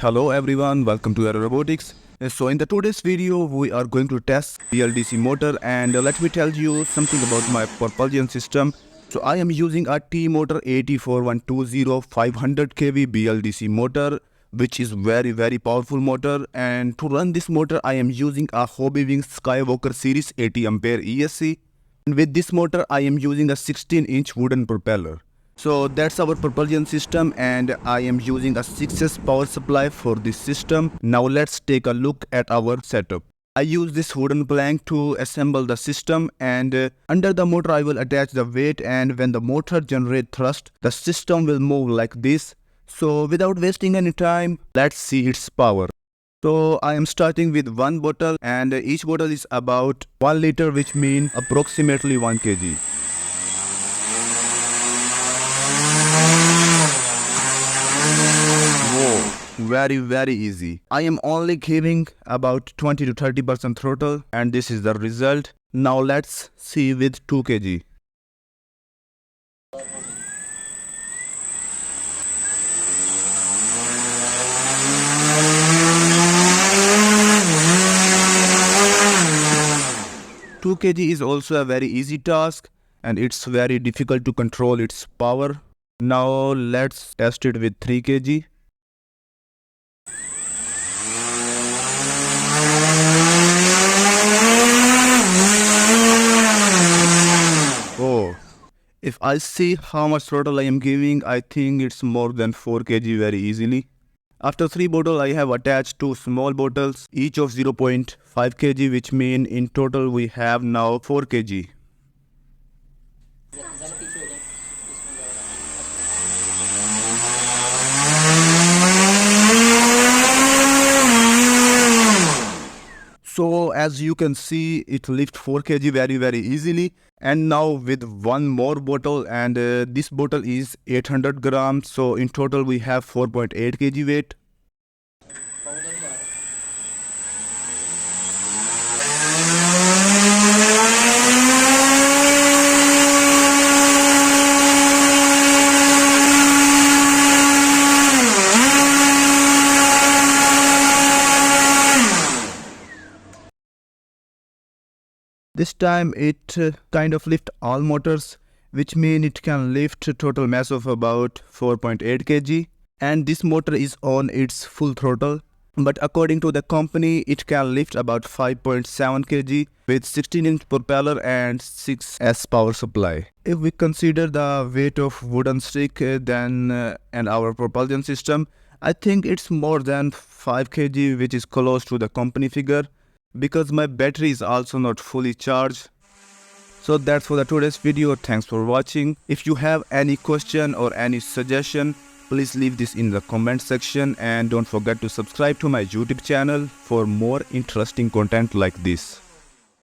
Hello everyone, welcome to AeroRobotix. So in the today's video, we are going to test BLDC motor, and let me tell you something about my propulsion system. So I am using a T-motor 84120 500 kV BLDC motor, which is very powerful motor. And to run this motor, I am using a Hobbywing Skywalker series 80 ampere ESC. And with this motor, I am using a 16-inch wooden propeller. So that's our propulsion system, and I am using a 6S power supply for this system. Now let's take a look at our setup. I use this wooden plank to assemble the system, and under the motor I will attach the weight, and when the motor generates thrust, the system will move like this. So without wasting any time, let's see its power. So I am starting with one bottle, and each bottle is about 1 liter, which means approximately 1 kg. Very easy. I am only giving about 20 to 30% throttle, and this is the result. Now let's see with 2 kg. Two kg is also a very easy task, and it's very difficult to control its power. Now let's test it with 3 kg. Oh, if I see how much throttle I am giving, I think it's more than 4 kg very easily. After 3 bottles, I have attached 2 small bottles, each of 0.5 kg, which means in total we have now 4 kg. So as you can see, it lifts 4 kg very easily. And now with one more bottle, and this bottle is 800 grams, so in total we have 4.8 kg weight. This time it kind of lift all motors, which means it can lift a total mass of about 4.8 kg, and this motor is on its full throttle. But according to the company, it can lift about 5.7 kg with 16-inch propeller and 6S power supply. If we consider the weight of wooden stick and our propulsion system, I think it's more than 5 kg, which is close to the company figure, because my battery is also not fully charged. So that's for the today's video. Thanks for watching. If you have any question or any suggestion, please leave this in the comment section, and don't forget to subscribe to my YouTube channel for more interesting content like this.